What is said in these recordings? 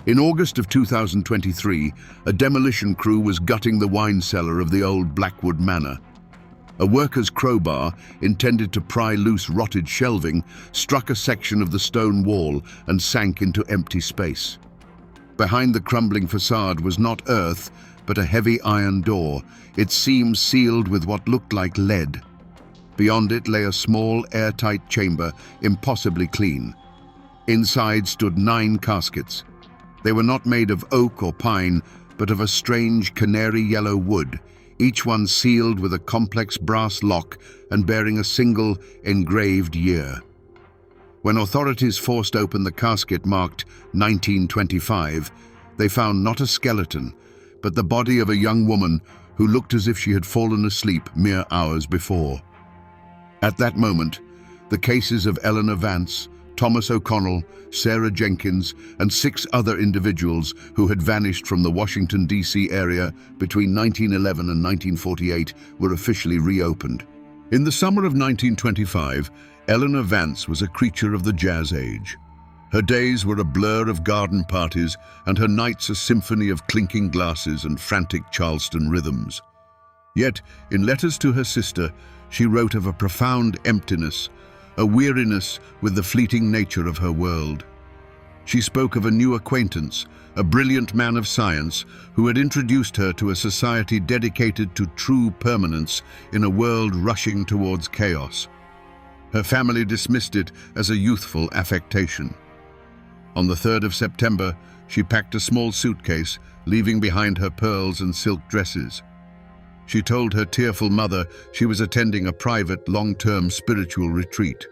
In August of 2023, a demolition crew was gutting the wine cellar of the old Blackwood Manor. A worker's crowbar, intended to pry loose rotted shelving, struck a section of the stone wall and sank into empty space. Behind the crumbling facade was not earth, but a heavy iron door, its seams sealed with what looked like lead. Beyond it lay a small, airtight chamber, impossibly clean. Inside stood 9 caskets. They were not made of oak or pine, but of a strange canary yellow wood, each one sealed with a complex brass lock and bearing a single engraved year. When authorities forced open the casket marked 1925, they found not a skeleton, but the body of a young woman who looked as if she had fallen asleep mere hours before. At that moment, the cases of Eleanor Vance, Thomas O'Connell, Sarah Jenkins, and 6 other individuals who had vanished from the Washington, D.C. area between 1911 and 1948 were officially reopened. In the summer of 1925, Eleanor Vance was a creature of the Jazz Age. Her days were a blur of garden parties and her nights a symphony of clinking glasses and frantic Charleston rhythms. Yet, in letters to her sister, she wrote of a profound emptiness, a weariness with the fleeting nature of her world. She spoke of a new acquaintance, a brilliant man of science who had introduced her to a society dedicated to true permanence in a world rushing towards chaos. Her family dismissed it as a youthful affectation. On the 3rd of September, she packed a small suitcase, leaving behind her pearls and silk dresses. She told her tearful mother she was attending a private, long-term spiritual retreat.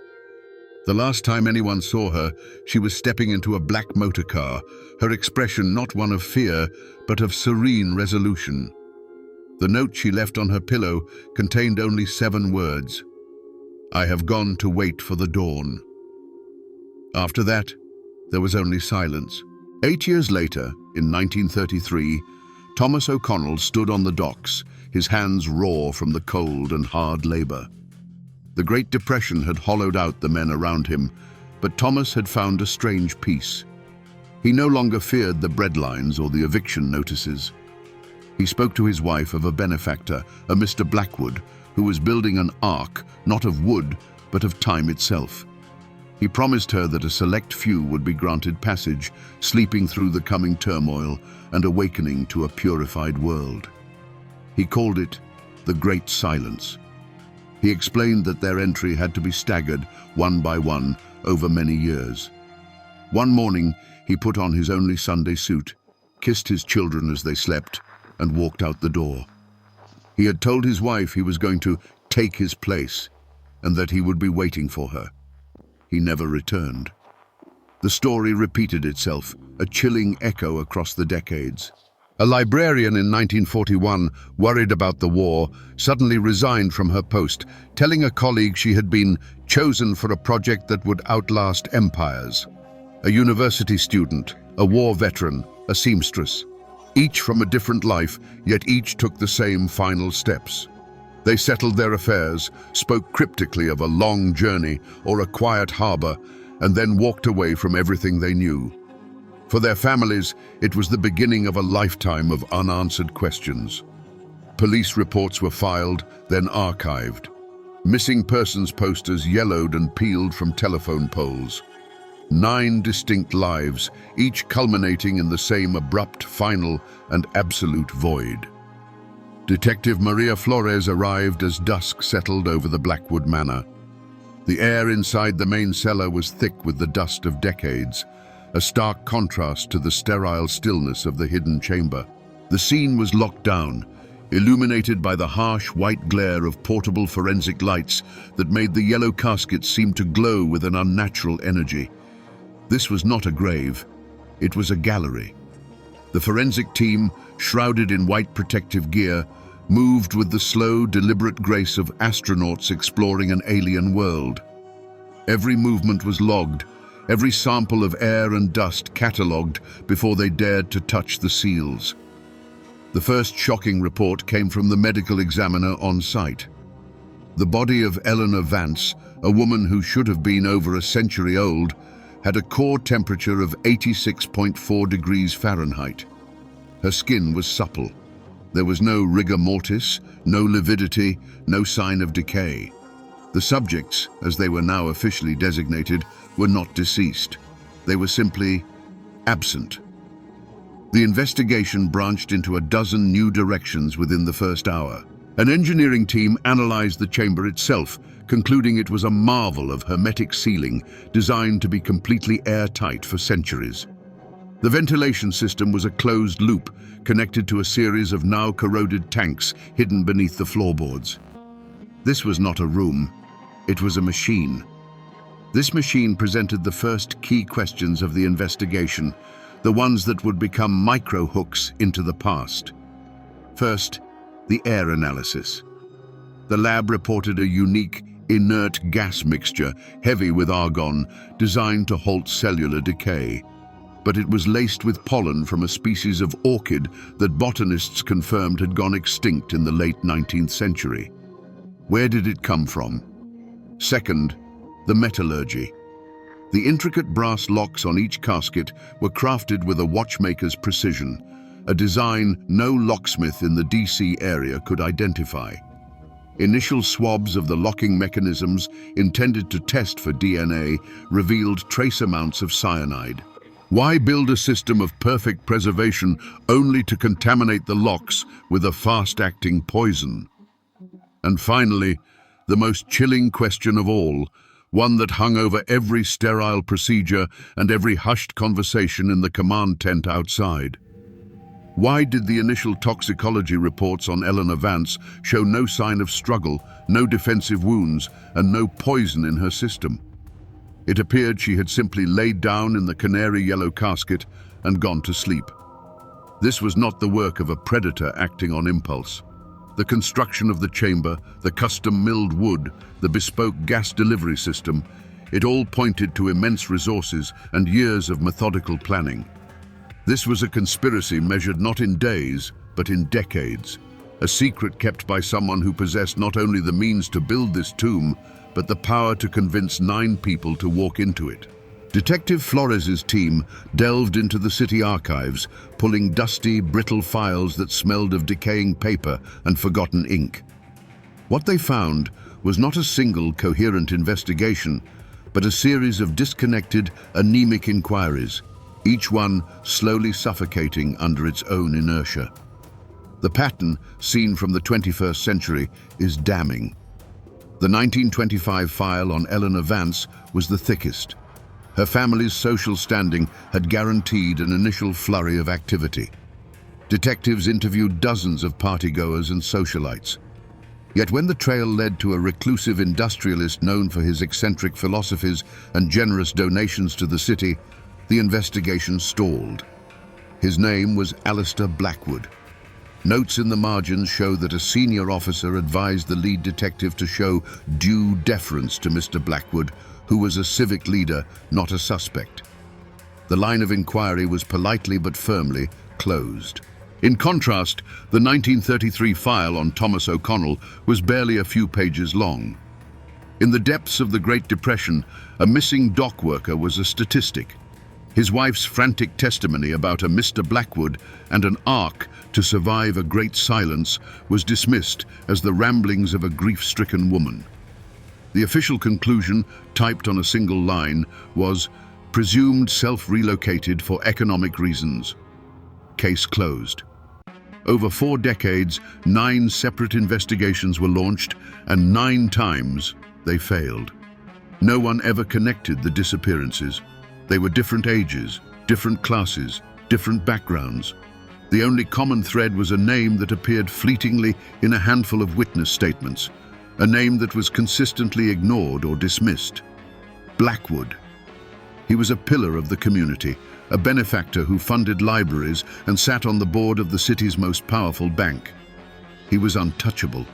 The last time anyone saw her, she was stepping into a black motor car, her expression not one of fear, but of serene resolution. The note she left on her pillow contained only 7 words: "I have gone to wait for the dawn." After that, there was only silence. 8 years later, in 1933, Thomas O'Connell stood on the docks, his hands raw from the cold and hard labor. The Great Depression had hollowed out the men around him, but Thomas had found a strange peace. He no longer feared the breadlines or the eviction notices. He spoke to his wife of a benefactor, a Mr. Blackwood, who was building an ark, not of wood, but of time itself. He promised her that a select few would be granted passage, sleeping through the coming turmoil and awakening to a purified world. He called it the Great Silence. He explained that their entry had to be staggered, one by one, over many years. One morning, he put on his only Sunday suit, kissed his children as they slept, and walked out the door. He had told his wife he was going to take his place, and that he would be waiting for her. He never returned. The story repeated itself, a chilling echo across the decades. A librarian in 1941, worried about the war, suddenly resigned from her post, telling a colleague she had been chosen for a project that would outlast empires. A university student, a war veteran, a seamstress. Each from a different life, yet each took the same final steps. They settled their affairs, spoke cryptically of a long journey or a quiet harbor, and then walked away from everything they knew. For their families, it was the beginning of a lifetime of unanswered questions. Police reports were filed, then archived. Missing persons posters yellowed and peeled from telephone poles. 9 distinct lives, each culminating in the same abrupt, final, and absolute void. Detective Maria Flores arrived as dusk settled over the Blackwood Manor. The air inside the main cellar was thick with the dust of decades, a stark contrast to the sterile stillness of the hidden chamber. The scene was locked down, illuminated by the harsh white glare of portable forensic lights that made the yellow caskets seem to glow with an unnatural energy. This was not a grave, it was a gallery. The forensic team, shrouded in white protective gear, moved with the slow, deliberate grace of astronauts exploring an alien world. Every movement was logged, every sample of air and dust catalogued before they dared to touch the seals. The first shocking report came from the medical examiner on site. The body of Eleanor Vance, a woman who should have been over a century old, had a core temperature of 86.4 degrees Fahrenheit. Her skin was supple. There was no rigor mortis, no lividity, no sign of decay. The subjects, as they were now officially designated, were not deceased. They were simply absent. The investigation branched into a dozen new directions within the first hour. An engineering team analyzed the chamber itself, concluding it was a marvel of hermetic sealing designed to be completely airtight for centuries. The ventilation system was a closed loop connected to a series of now corroded tanks hidden beneath the floorboards. This was not a room, it was a machine. This machine presented the first key questions of the investigation, the ones that would become micro-hooks into the past. First, the air analysis. The lab reported a unique, inert gas mixture, heavy with argon, designed to halt cellular decay. But it was laced with pollen from a species of orchid that botanists confirmed had gone extinct in the late 19th century. Where did it come from? Second, the metallurgy. The intricate brass locks on each casket were crafted with a watchmaker's precision, a design no locksmith in the DC area could identify. Initial swabs of the locking mechanisms, intended to test for DNA, revealed trace amounts of cyanide. Why build a system of perfect preservation only to contaminate the locks with a fast-acting poison? And finally, the most chilling question of all, one that hung over every sterile procedure and every hushed conversation in the command tent outside. Why did the initial toxicology reports on Eleanor Vance show no sign of struggle, no defensive wounds, and no poison in her system? It appeared she had simply laid down in the canary yellow casket and gone to sleep. This was not the work of a predator acting on impulse. The construction of the chamber, the custom-milled wood, the bespoke gas delivery system, it all pointed to immense resources and years of methodical planning. This was a conspiracy measured not in days, but in decades. A secret kept by someone who possessed not only the means to build this tomb, but the power to convince 9 people to walk into it. Detective Flores's team delved into the city archives, pulling dusty, brittle files that smelled of decaying paper and forgotten ink. What they found was not a single coherent investigation, but a series of disconnected, anemic inquiries, each one slowly suffocating under its own inertia. The pattern, seen from the 21st century, is damning. The 1925 file on Eleanor Vance was the thickest. Her family's social standing had guaranteed an initial flurry of activity. Detectives interviewed dozens of partygoers and socialites. Yet when the trail led to a reclusive industrialist known for his eccentric philosophies and generous donations to the city, the investigation stalled. His name was Alistair Blackwood. Notes in the margins show that a senior officer advised the lead detective to show due deference to Mr. Blackwood, who was a civic leader, not a suspect. The line of inquiry was politely but firmly closed. In contrast, the 1933 file on Thomas O'Connell was barely a few pages long. In the depths of the Great Depression, a missing dock worker was a statistic. His wife's frantic testimony about a Mr. Blackwood and an ark to survive a great silence was dismissed as the ramblings of a grief-stricken woman. The official conclusion, typed on a single line, was presumed self-relocated for economic reasons. Case closed. Over 4 decades, 9 separate investigations were launched, and 9 times they failed. No one ever connected the disappearances. They were different ages, different classes, different backgrounds. The only common thread was a name that appeared fleetingly in a handful of witness statements, a name that was consistently ignored or dismissed. Blackwood. He was a pillar of the community, a benefactor who funded libraries and sat on the board of the city's most powerful bank. He was untouchable.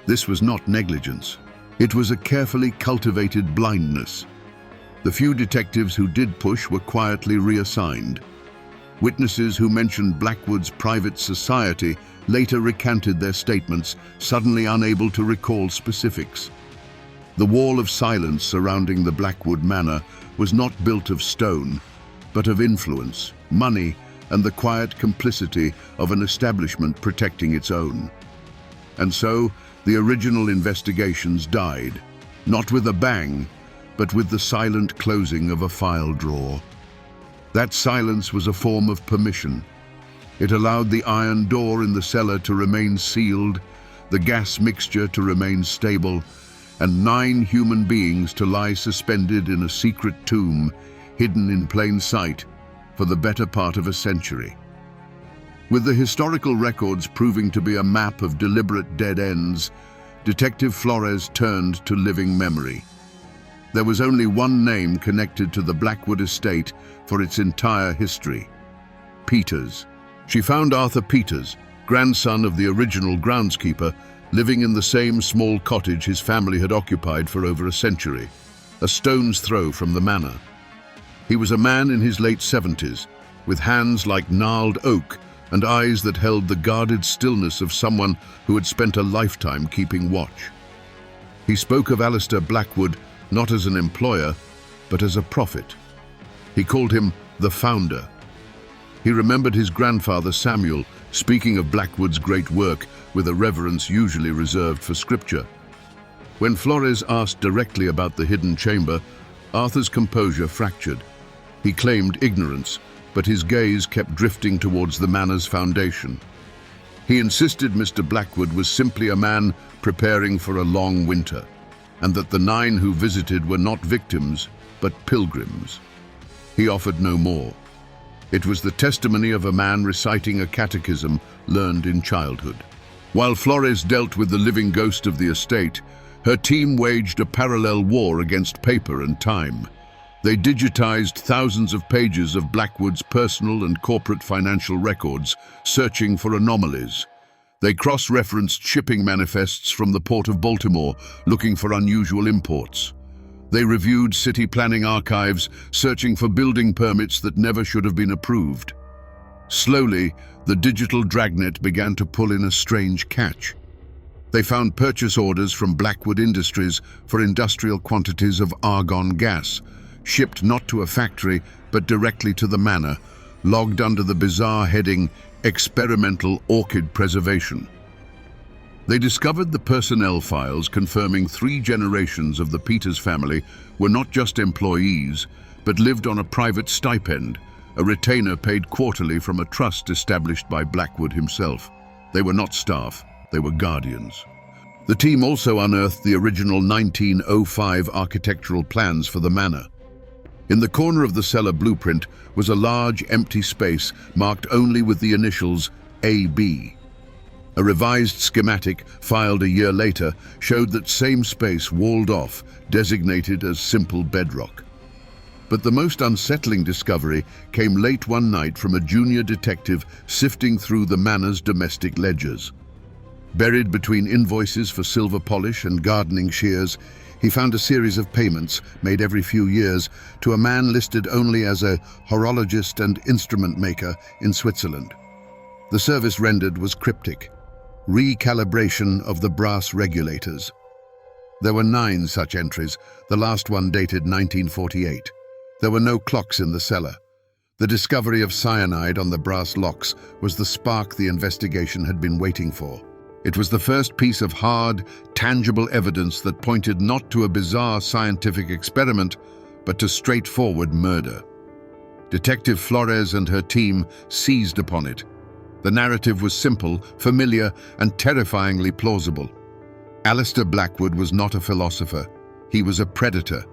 This was not negligence. It was a carefully cultivated blindness. The few detectives who did push were quietly reassigned. Witnesses who mentioned Blackwood's private society later recanted their statements, suddenly unable to recall specifics. The wall of silence surrounding the Blackwood Manor was not built of stone, but of influence, money, and the quiet complicity of an establishment protecting its own. And so, the original investigations died, not with a bang, but with the silent closing of a file drawer. That silence was a form of permission. It allowed the iron door in the cellar to remain sealed, the gas mixture to remain stable, and 9 human beings to lie suspended in a secret tomb, hidden in plain sight, for the better part of a century. With the historical records proving to be a map of deliberate dead ends, Detective Flores turned to living memory. There was only one name connected to the Blackwood estate for its entire history: Peters. She found Arthur Peters, grandson of the original groundskeeper, living in the same small cottage his family had occupied for over a century, a stone's throw from the manor. He was a man in his late 70s, with hands like gnarled oak and eyes that held the guarded stillness of someone who had spent a lifetime keeping watch. He spoke of Alistair Blackwood not as an employer, but as a prophet. He called him the founder. He remembered his grandfather Samuel speaking of Blackwood's great work with a reverence usually reserved for scripture. When Flores asked directly about the hidden chamber, Arthur's composure fractured. He claimed ignorance, but his gaze kept drifting towards the manor's foundation. He insisted Mr. Blackwood was simply a man preparing for a long winter, and that the 9 who visited were not victims, but pilgrims. He offered no more. It was the testimony of a man reciting a catechism learned in childhood. While Flores dealt with the living ghost of the estate, her team waged a parallel war against paper and time. They digitized thousands of pages of Blackwood's personal and corporate financial records, searching for anomalies. They cross-referenced shipping manifests from the Port of Baltimore, looking for unusual imports. They reviewed city planning archives, searching for building permits that never should have been approved. Slowly, the digital dragnet began to pull in a strange catch. They found purchase orders from Blackwood Industries for industrial quantities of argon gas, shipped not to a factory, but directly to the manor, logged under the bizarre heading Experimental Orchid Preservation. They discovered the personnel files confirming 3 generations of the Peters family were not just employees, but lived on a private stipend, a retainer paid quarterly from a trust established by Blackwood himself. They were not staff, they were guardians. The team also unearthed the original 1905 architectural plans for the manor. In the corner of the cellar blueprint was a large empty space marked only with the initials AB. A revised schematic, filed a year later, showed that same space walled off, designated as simple bedrock. But the most unsettling discovery came late one night from a junior detective sifting through the manor's domestic ledgers. Buried between invoices for silver polish and gardening shears, he found a series of payments made every few years to a man listed only as a horologist and instrument maker in Switzerland. The service rendered was cryptic: recalibration of the brass regulators. There were 9 such entries, the last one dated 1948. There were no clocks in the cellar. The discovery of cyanide on the brass locks was the spark the investigation had been waiting for. It was the first piece of hard, tangible evidence that pointed not to a bizarre scientific experiment, but to straightforward murder. Detective Flores and her team seized upon it. The narrative was simple, familiar, and terrifyingly plausible. Alistair Blackwood was not a philosopher. He was a predator,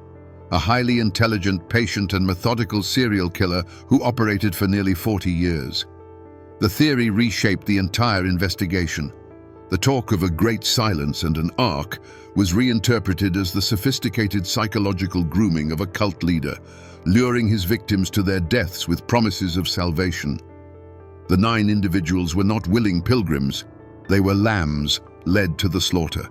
a highly intelligent, patient, and methodical serial killer who operated for nearly 40 years. The theory reshaped the entire investigation. The talk of a great silence and an arc was reinterpreted as the sophisticated psychological grooming of a cult leader, luring his victims to their deaths with promises of salvation. The 9 individuals were not willing pilgrims. They were lambs led to the slaughter.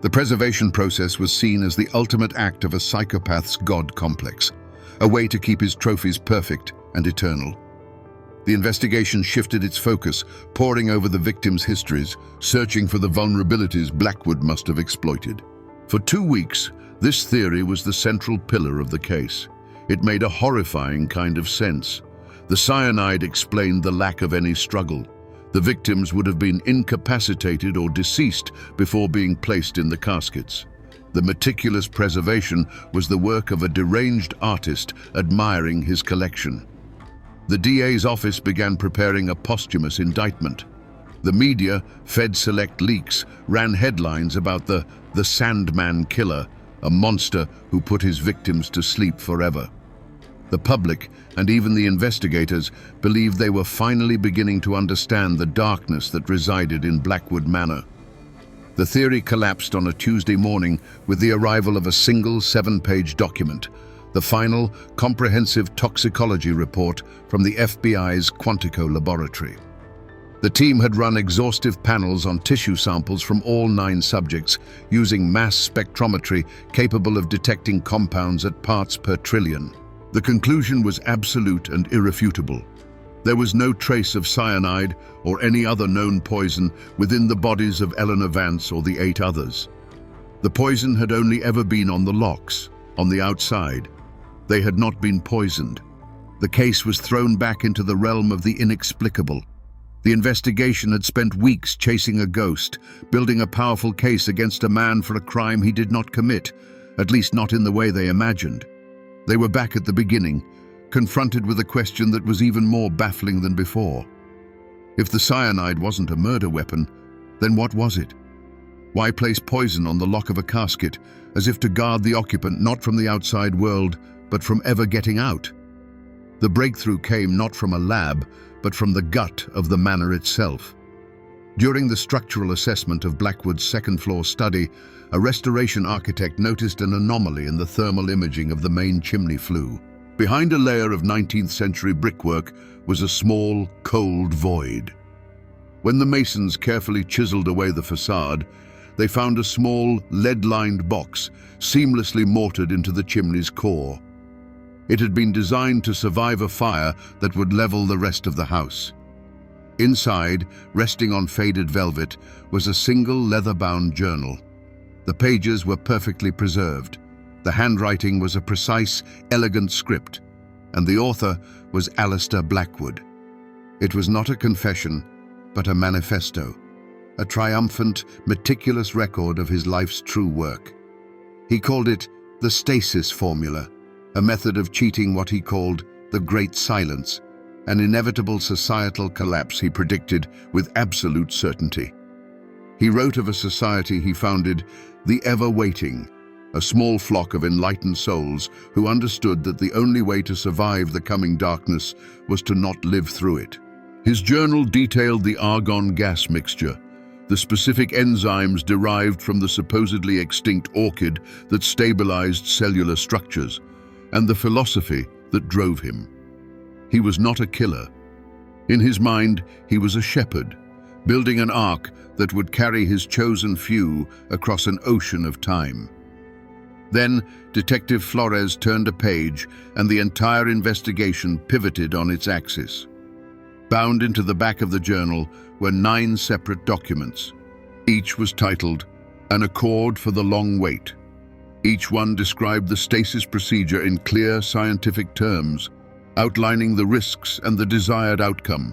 The preservation process was seen as the ultimate act of a psychopath's God complex, a way to keep his trophies perfect and eternal. The investigation shifted its focus, poring over the victims' histories, searching for the vulnerabilities Blackwood must have exploited. For 2 weeks, this theory was the central pillar of the case. It made a horrifying kind of sense. The cyanide explained the lack of any struggle. The victims would have been incapacitated or deceased before being placed in the caskets. The meticulous preservation was the work of a deranged artist admiring his collection. The DA's office began preparing a posthumous indictment. The media, fed select leaks, ran headlines about the Sandman Killer, a monster who put his victims to sleep forever. The public, and even the investigators, believed they were finally beginning to understand the darkness that resided in Blackwood Manor. The theory collapsed on a Tuesday morning with the arrival of a single 7-page document, the final, comprehensive toxicology report from the FBI's Quantico laboratory. The team had run exhaustive panels on tissue samples from all 9 subjects, using mass spectrometry capable of detecting compounds at parts per trillion. The conclusion was absolute and irrefutable. There was no trace of cyanide or any other known poison within the bodies of Eleanor Vance or the 8 others. The poison had only ever been on the locks, on the outside. They had not been poisoned. The case was thrown back into the realm of the inexplicable. The investigation had spent weeks chasing a ghost, building a powerful case against a man for a crime he did not commit, at least not in the way they imagined. They were back at the beginning, confronted with a question that was even more baffling than before. If the cyanide wasn't a murder weapon, then what was it? Why place poison on the lock of a casket, as if to guard the occupant not from the outside world, but from ever getting out? The breakthrough came not from a lab, but from the gut of the manor itself. During the structural assessment of Blackwood's second-floor study, a restoration architect noticed an anomaly in the thermal imaging of the main chimney flue. Behind a layer of 19th-century brickwork was a small, cold void. When the masons carefully chiseled away the facade, they found a small, lead-lined box seamlessly mortared into the chimney's core. It had been designed to survive a fire that would level the rest of the house. Inside, resting on faded velvet, was a single leather-bound journal. The pages were perfectly preserved. The handwriting was a precise, elegant script, and the author was Alistair Blackwood. It was not a confession, but a manifesto, a triumphant, meticulous record of his life's true work. He called it the stasis formula, a method of cheating what he called the Great Silence, an inevitable societal collapse he predicted with absolute certainty. He wrote of a society he founded, the ever-waiting, a small flock of enlightened souls who understood that the only way to survive the coming darkness was to not live through it. His journal detailed the argon gas mixture, the specific enzymes derived from the supposedly extinct orchid that stabilized cellular structures, and the philosophy that drove him. He was not a killer. In his mind, he was a shepherd, building an ark that would carry his chosen few across an ocean of time. Then, Detective Flores turned a page, and the entire investigation pivoted on its axis. Bound into the back of the journal were 9 separate documents. Each was titled, An Accord for the Long Wait. Each one described the stasis procedure in clear scientific terms, outlining the risks and the desired outcome,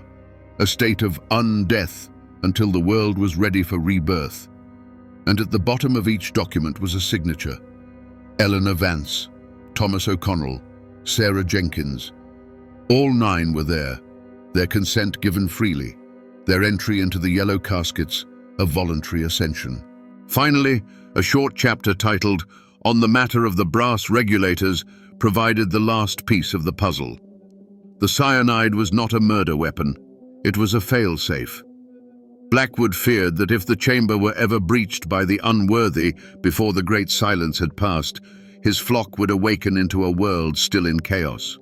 a state of undeath until the world was ready for rebirth. And at the bottom of each document was a signature: Eleanor Vance, Thomas O'Connell, Sarah Jenkins. All 9 were there, their consent given freely, their entry into the yellow caskets a voluntary ascension. Finally, a short chapter titled, On the Matter of the Brass Regulators, provided the last piece of the puzzle. The cyanide was not a murder weapon, it was a fail-safe. Blackwood feared that if the chamber were ever breached by the unworthy before the Great Silence had passed, his flock would awaken into a world still in chaos.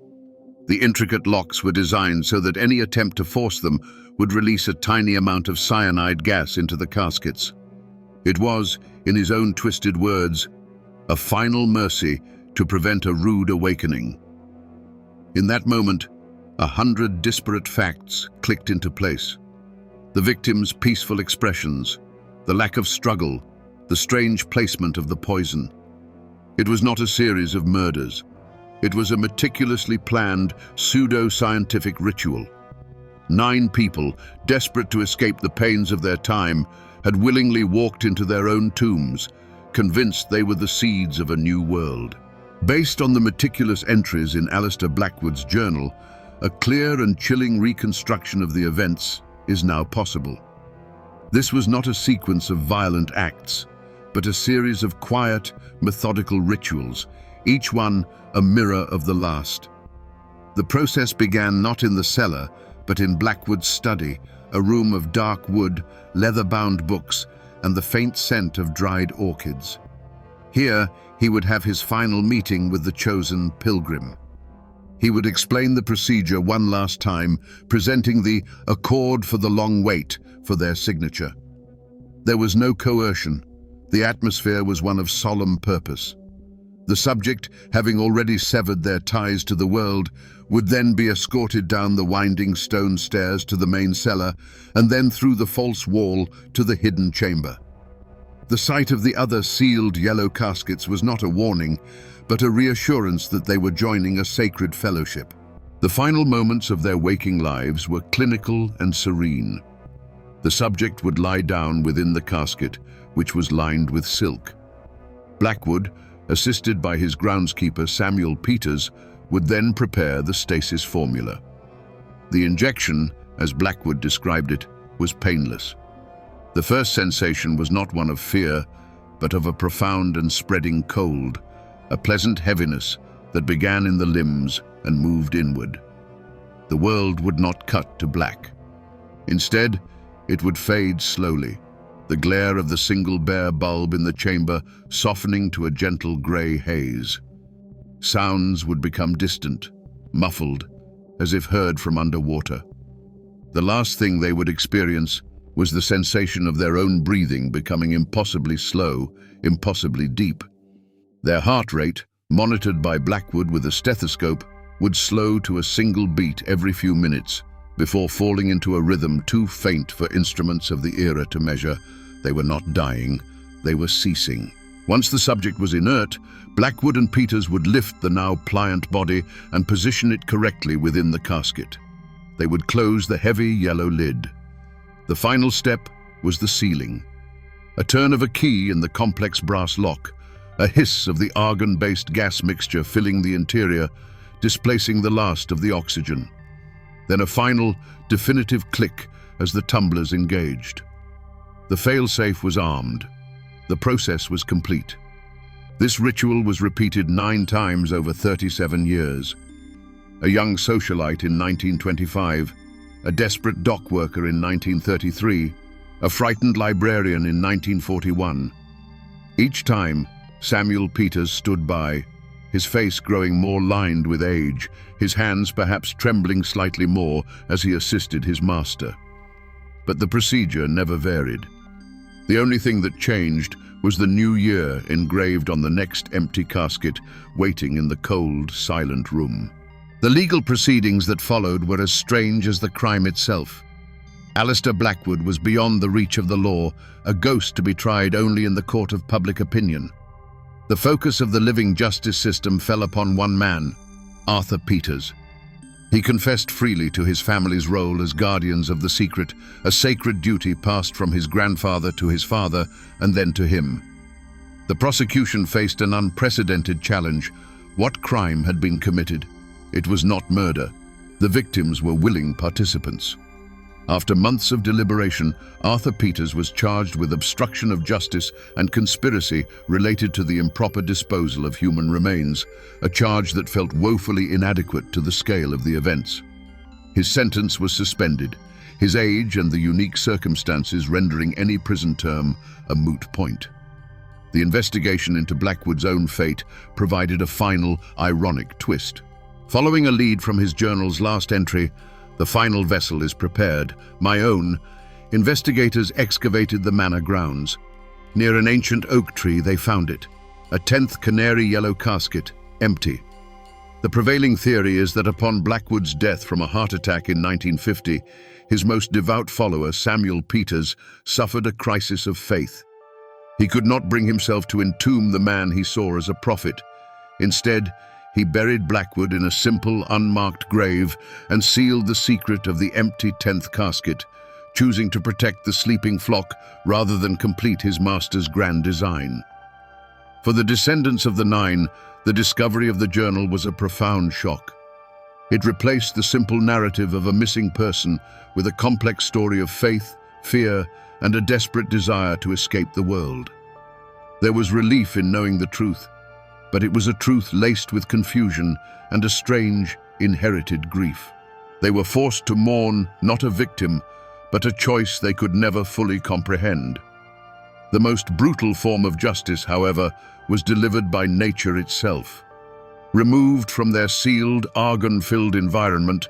The intricate locks were designed so that any attempt to force them would release a tiny amount of cyanide gas into the caskets. It was, in his own twisted words, a final mercy to prevent a rude awakening. In that moment, 100 disparate facts clicked into place. The victims' peaceful expressions, the lack of struggle, the strange placement of the poison. It was not a series of murders. It was a meticulously planned, pseudo-scientific ritual. 9 people, desperate to escape the pains of their time, had willingly walked into their own tombs, convinced they were the seeds of a new world. Based on the meticulous entries in Alistair Blackwood's journal, a clear and chilling reconstruction of the events is now possible. This was not a sequence of violent acts, but a series of quiet, methodical rituals, each one a mirror of the last. The process began not in the cellar, but in Blackwood's study, a room of dark wood, leather-bound books, and the faint scent of dried orchids. Here, he would have his final meeting with the chosen pilgrim. He would explain the procedure one last time, presenting the accord for the long wait for their signature. There was no coercion. The atmosphere was one of solemn purpose. The subject, having already severed their ties to the world, would then be escorted down the winding stone stairs to the main cellar, and then through the false wall to the hidden chamber. The sight of the other sealed yellow caskets was not a warning, but a reassurance that they were joining a sacred fellowship. The final moments of their waking lives were clinical and serene. The subject would lie down within the casket, which was lined with silk. Blackwood, assisted by his groundskeeper Samuel Peters, would then prepare the stasis formula. The injection, as Blackwood described it, was painless. The first sensation was not one of fear, but of a profound and spreading cold, a pleasant heaviness that began in the limbs and moved inward. The world would not cut to black. Instead, it would fade slowly, the glare of the single bare bulb in the chamber softening to a gentle grey haze. Sounds would become distant, muffled, as if heard from underwater. The last thing they would experience was the sensation of their own breathing becoming impossibly slow, impossibly deep. Their heart rate, monitored by Blackwood with a stethoscope, would slow to a single beat every few minutes before falling into a rhythm too faint for instruments of the era to measure. They were not dying, they were ceasing. Once the subject was inert, Blackwood and Peters would lift the now pliant body and position it correctly within the casket. They would close the heavy yellow lid. The final step was the sealing. A turn of a key in the complex brass lock, a hiss of the argon-based gas mixture filling the interior, displacing the last of the oxygen. Then a final, definitive click as the tumblers engaged. The failsafe was armed. The process was complete. This ritual was repeated 9 times over 37 years. A young socialite in 1925, a desperate dock worker in 1933, a frightened librarian in 1941. Each time, Samuel Peters stood by, his face growing more lined with age, his hands perhaps trembling slightly more as he assisted his master. But the procedure never varied. The only thing that changed was the new year engraved on the next empty casket, waiting in the cold, silent room. The legal proceedings that followed were as strange as the crime itself. Alistair Blackwood was beyond the reach of the law, a ghost to be tried only in the court of public opinion. The focus of the living justice system fell upon one man, Arthur Peters. He confessed freely to his family's role as guardians of the secret, a sacred duty passed from his grandfather to his father and then to him. The prosecution faced an unprecedented challenge. What crime had been committed? It was not murder. The victims were willing participants. After months of deliberation, Arthur Peters was charged with obstruction of justice and conspiracy related to the improper disposal of human remains, a charge that felt woefully inadequate to the scale of the events. His sentence was suspended, his age and the unique circumstances rendering any prison term a moot point. The investigation into Blackwood's own fate provided a final, ironic twist. Following a lead from his journal's last entry, "The final vessel is prepared, my own," investigators excavated the manor grounds. Near an ancient oak tree they found it, a 10th canary yellow casket, empty. The prevailing theory is that upon Blackwood's death from a heart attack in 1950, his most devout follower, Samuel Peters, suffered a crisis of faith. He could not bring himself to entomb the man he saw as a prophet. Instead, he buried Blackwood in a simple, unmarked grave and sealed the secret of the empty 10th casket, choosing to protect the sleeping flock rather than complete his master's grand design. For the descendants of the Nine, the discovery of the journal was a profound shock. It replaced the simple narrative of a missing person with a complex story of faith, fear, and a desperate desire to escape the world. There was relief in knowing the truth, but it was a truth laced with confusion and a strange, inherited grief. They were forced to mourn not a victim, but a choice they could never fully comprehend. The most brutal form of justice, however, was delivered by nature itself. Removed from their sealed, argon-filled environment,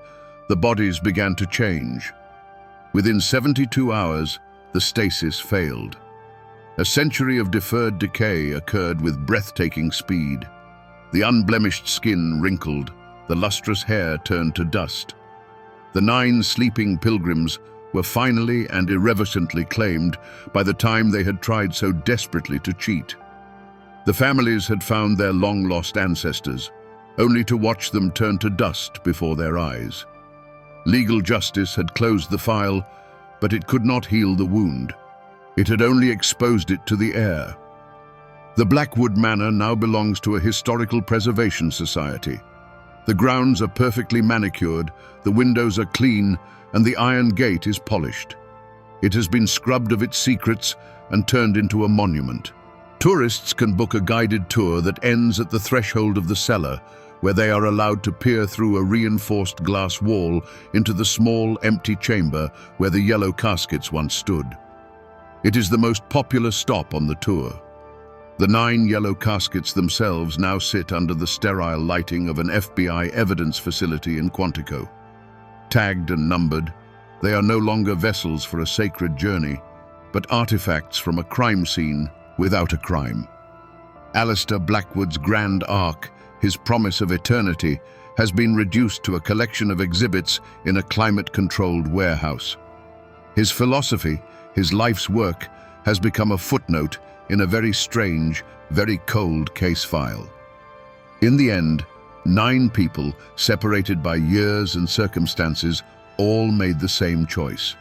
the bodies began to change. Within 72 hours, the stasis failed. A century of deferred decay occurred with breathtaking speed. The unblemished skin wrinkled, the lustrous hair turned to dust. The 9 sleeping pilgrims were finally and irreversibly claimed by the time they had tried so desperately to cheat. The families had found their long-lost ancestors, only to watch them turn to dust before their eyes. Legal justice had closed the file, but it could not heal the wound. It had only exposed it to the air. The Blackwood Manor now belongs to a historical preservation society. The grounds are perfectly manicured, the windows are clean, and the iron gate is polished. It has been scrubbed of its secrets and turned into a monument. Tourists can book a guided tour that ends at the threshold of the cellar, where they are allowed to peer through a reinforced glass wall into the small, empty chamber where the yellow caskets once stood. It is the most popular stop on the tour. The 9 yellow caskets themselves now sit under the sterile lighting of an FBI evidence facility in Quantico. Tagged and numbered, they are no longer vessels for a sacred journey, but artifacts from a crime scene without a crime. Alistair Blackwood's grand arc, his promise of eternity, has been reduced to a collection of exhibits in a climate-controlled warehouse. His philosophy, his life's work, has become a footnote in a very strange, very cold case file. In the end, 9 people, separated by years and circumstances, all made the same choice.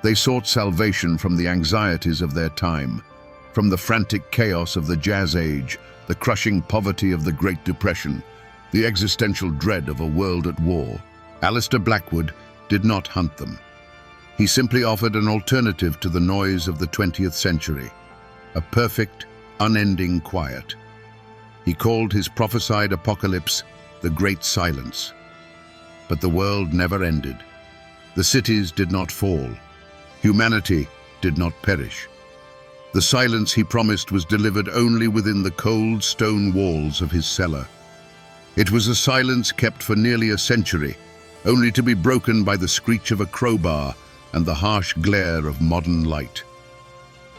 They sought salvation from the anxieties of their time, from the frantic chaos of the Jazz Age, the crushing poverty of the Great Depression, the existential dread of a world at war. Alistair Blackwood did not hunt them. He simply offered an alternative to the noise of the 20th century, a perfect, unending quiet. He called his prophesied apocalypse the Great Silence. But the world never ended. The cities did not fall. Humanity did not perish. The silence he promised was delivered only within the cold stone walls of his cellar. It was a silence kept for nearly a century, only to be broken by the screech of a crowbar and the harsh glare of modern light.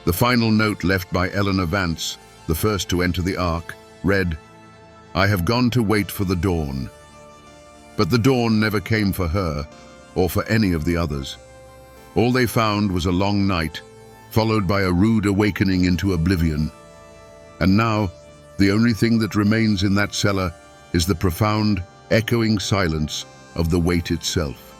The final note left by Eleanor Vance, the first to enter the Ark, read, "I have gone to wait for the dawn." But the dawn never came for her, or for any of the others. All they found was a long night, followed by a rude awakening into oblivion. And now, the only thing that remains in that cellar is the profound, echoing silence of the weight itself.